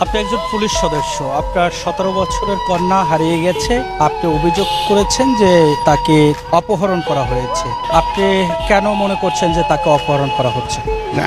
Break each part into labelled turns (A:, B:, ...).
A: আপনি একজন পুলিশ সদস্য, আপনার 17 বছরের কন্যা হারিয়ে গেছে। আপনি অভিযোগ করেছেন যে তাকে অপহরণ করা হয়েছে। আপনি কেন মনে করছেন যে তাকে অপহরণ করা হচ্ছে?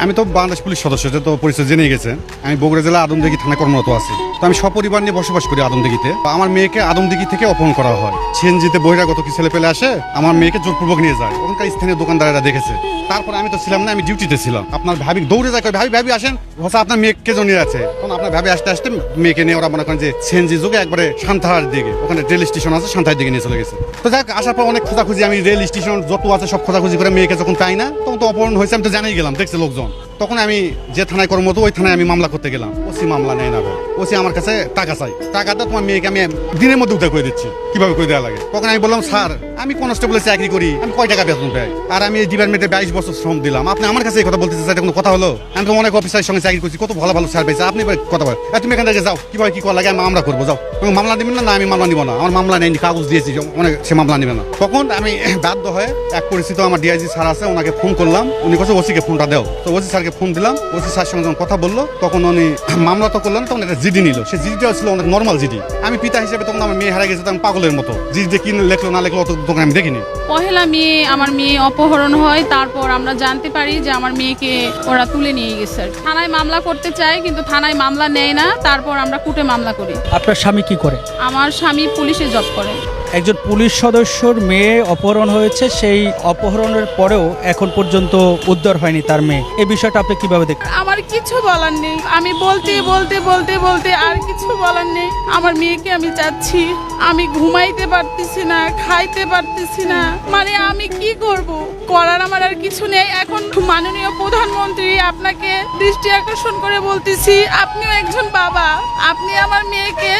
B: আমি তো বাংলাদেশ পুলিশ সদস্য, যে তো পরিচয় জেনে গেছে। আমি বগুড়া জেলা আদমদিঘি থানায় কর্মরত আছি। তো আমি সপরিবার নিয়ে বসবাস করি আদমদিঘিতে। আমার মেয়েকে আদমদিঘি থেকে অপহরণ করা হয়। সিএনজিতে বহিরাগত কি ছেলে পেলে আসে, আমার মেয়েকে জোরপূর্বক নিয়ে যায়। ওখানকার স্থানীয় দোকানদারেরা দেখেছে। তারপরে আমি তো ছিলাম না, আমি ডিউটিতে ছিলাম। আপনার ভাবি দৌড়ে যায়, ভাবি ভাবি আসেন, হচ্ছে আপনার মেয়েকে নিয়ে আছে। তখন আপনার ভাবি আসতে আসতে মেয়েকে নিয়ে ওরা মনে করেন যে সিএনজি যুগে একবারে সান্তাহার দিকে, ওখানে রেল স্টেশন আছে, সান্তাহার দিকে নিয়ে চলে গেছে। তো যাক, আসার পর অনেক খোঁজাখুঁজি, আমি রেল স্টেশন যত আছে সব খোঁজাখুঁজি করে মেয়েকে যখন পাই না, তখন তো অপহরণ হয়েছে। আমি তো জানাই গেলাম, দেখছে লোকজন। তখন আমি যে থানায় কর্মরত, ওই থানায় আমি মামলা করতে গেলাম। ওসি মামলা নেয় না ভাই। ওসি আমার কাছে টাকা চাই। টাকাটা তোমার মেয়েকে আমি দিনের মধ্যে উদ্ধার করে দিচ্ছি, কিভাবে করে দেওয়া লাগে। তখন আমি বললাম, স্যার আমি কনস্টেবলের চাকরি করি, আমি কয় টাকা বেতন পাই, আর আমি এই ডিপার্টমেন্টে 22 বছর শ্রম দিলাম। আপনি আমার কাছে এই কথা বলতেছেন, এটা কোনো কথা হলো? আমি তো অনেক অফিসারের সঙ্গে চাকরি করছি, কত ভালো ভালো স্যার পেয়েছে। আপনি কথা বলেন, তুমি এখান থেকে যাও, কিভাবে কি করা লাগে আমি মামলা করবো, যাও। তুমি মামলা নেবেন না? আমি মামলা নিব না, আমার মামলা নেয়নি, কাগজ দিয়েছি অনেক, সে মামলা নেবে না। তখন আমি বাধ্য হয়ে এক পরিচিত আমার ডিআইজি স্যার আছে, ওনাকে ফোন করলাম। উনি কাছে ওসিকে ফোনটা দেও। তো ওসি স্যারকে ফোন দিলাম। ওসি স্যার সঙ্গে যখন কথা বললো, তখন উনি মামলা তো করলেন, তখন একটা জিডি নিল। সে জিডিটা ছিল অনেক নর্মাল জিডি। আমি পিতা হিসেবে তখন আমার মেয়ে হারা গেছে, তখন পাগলের মতো জিডি কি লেখলো না লেখলো অত তখন আমি দেখিনি।
C: পহেলা মেয়ে আমার মেয়ে অপহরণ হয়, তারপর আমরা জানতে পারি যে আমার মেয়েকে ওরা তুলে নিয়ে গেছে। থানায় মামলা করতে চাই, কিন্তু থানায় মামলা নেয় না। তারপর আমরা কোর্টে মামলা করি।
A: আপনার স্বামী কি করে?
C: আমার স্বামী পুলিশে জব করে।
A: একজন পুলিশ সদস্যর মেয়ে অপহরণ হয়েছে, সেই অপহরণের পরেও এখন পর্যন্ত উদ্ধার হয়নি তার মেয়ে। এই বিষয়টা আপনি কিভাবে দেখেন?
C: আমার কিছু বলার নেই, আমি বলতে বলতে বলতে বলতে আর কিছু বলার নেই। আমার মেয়েকে আমি চাচ্ছি, আমি ঘুমাইতে পারতেছি না, খাইতে পারতেছি না, মানে আমি কি করব? করার আমার আর কিছু নেই। এখন মাননীয় প্রধানমন্ত্রী, আপনাকে দৃষ্টি আকর্ষণ করে বলতেছি, আপনিও একজন বাবা, আপনি আমার মেয়েকে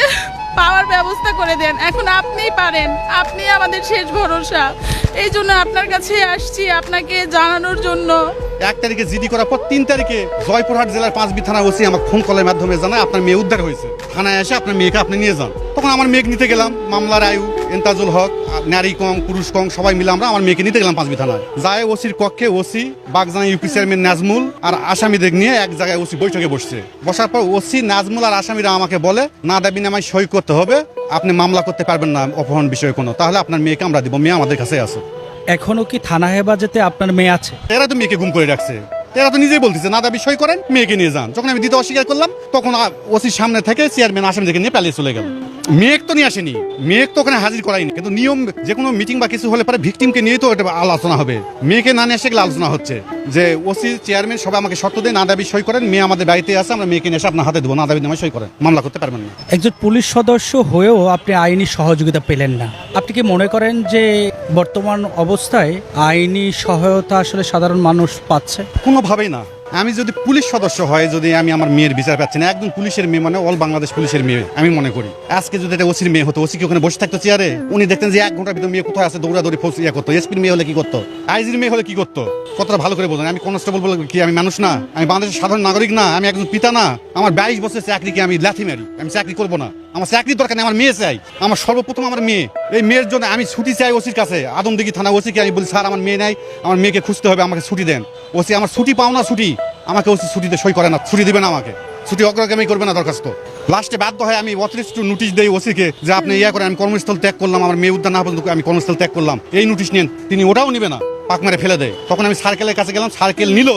C: পাওয়ার ব্যবস্থা করে দেন। এখন আপনিই পারেন, আপনি আমাদের শেষ ভরসা। এই জন্য আপনার কাছে আসছি, আপনাকে জানানোর জন্য।
B: 1 তারিখে জিডি করার পর 3 তারিখে জয়পুরহাট জেলার 5বি থানা ওসি আমাকে ফোন কলের মাধ্যমে জানায় আপনার মেয়ে উদ্ধার হয়েছে, থানায় এসে আপনার মেয়েকে আপনি নিয়ে যান। তখন আমার মেয়েকে নিতে গেলাম। মামলার আয়ু, এন্তাজুল হক, নারী কং, পুরুষ কং সবাই মিলে আমরা আমার মেয়েকে নিতে গেলাম 5বি থানায়। যায় ওসির কক্ষে OC, Bagjana UP chairman Nazmul আর আসামিদের নিয়ে এক জায়গায় ওসি বৈঠকে বসছে। বসার পর ওসি, নাজমুল আর আসামিরা আমাকে বলে, না দাবিনামায় সই করতে হবে, আপনি মামলা করতে পারবেন না অপহরণ বিষয়ে কোনো, তাহলে আপনার মেয়েকে আমরা দিব, মেয়ে আমাদের কাছে আছে।
A: এখনো কি থানা হেফাজতে আপনার মেয়ে আছে?
B: এরা তো মেয়েকে গুম করে রাখছে। এরা তো নিজেই বলতেছে না দাবি সই করেন, মেয়েকে নিয়ে যান। যখন আমি দিতে অস্বীকার করলাম, তখন ওসির সামনে থেকে চেয়ারম্যান আসামিদেরকে নিয়ে পালিয়ে চলে গেল। মেয়েক তো নিয়ে আসেনি, মেয়েক তো ওখানে হাজির করাইনি। কিন্তু নিয়ম, যে কোনো মিটিং বা কিছু হলে পরে ভিকটিমকে নিয়েই তো এটা আলোচনা হবে। মেয়েকে না নিয়ে এসে গেলে আলোচনা হচ্ছে যে ওসি, চেয়ারম্যান সবাই আমাকে শর্ত দেয়, না দাবি সই করেন, মেয়ে আমাদের বাড়িতে আছে, আমরা মেয়েকে নিয়ে এসে আপনার হাতে দেবো, না দাবি নামে সই করেন, মামলা করতে পারবেন না।
A: একজন পুলিশ সদস্য হয়েও আপনি আইনি সহযোগিতা পেলেন না। আপনি কি মনে করেন যে বর্তমান অবস্থায় আইনি সহায়তা আসলে সাধারণ মানুষ পাচ্ছে?
B: কোনোভাবেই না। আমি যদি পুলিশ সদস্য হয়, যদি আমি আমার মেয়ের বিচার পাচ্ছি না, একজন পুলিশের মেয়ে মানে অল বাংলাদেশ পুলিশের মেয়ে আমি মনে করি। আজকে যদি এটা ওসির মেয়ে হতো, ওসি কি ওখানে বসে থাকতো চেয়ারে? উনি দেখতেন যে 1 ঘন্টার ভিতরে মেয়ে কোথায় আছে, দৌড়াদৌড়ি ইয়ে করতো। এসপির মেয়ে হলে কি করতো, আইজির মেয়ে হলে কি করতো, কতটা ভালো করে বোঝেন। আমি কনস্টেবল বলে কি আমি মানুষ না? আমি বাংলাদেশের সাধারণ নাগরিক না? আমি একজন পিতা না? আমার 22 বছরের চাকরিকে আমি লাথি মারি? আমি চাকরি করবো না, আমার চাকরির দরকার নেই, আমার মেয়ে চাই। আমার সর্বপ্রথম আমার মেয়ে। এই মেয়ের জন্য আমি ছুটি চাই ওসির কাছে। আদমদিঘি থানা ওসিকে আমি বলি, স্যার আমার মেয়ে নাই, আমার মেয়েকে খুঁজতে হবে, আমাকে ছুটি দেন। ওসি আমার ছুটি পাও না, ছুটি আমাকে ওসি ছুটিতে সই করে না, ছুটি দিবে না আমাকে, ছুটি অগ্রাগামী করবে না দরখাস্ত। লাস্টে বাধ্য হয় আমি অতিরিক্ত নোটিশ দেই ওসিকে যে আপনি ইয়া করেন, আমি কর্মস্থল ত্যাগ করলাম, আমার মেয়ে উদ্ধার না পর্যন্ত আমি কর্মস্থল ত্যাগ করলাম, এই নোটিশ নেন। তিনি ওটাও নিবে না, পাক মারে ফেলে দেয়। তখন আমি সার্কেলের কাছে গেলাম, সার্কেল নিল।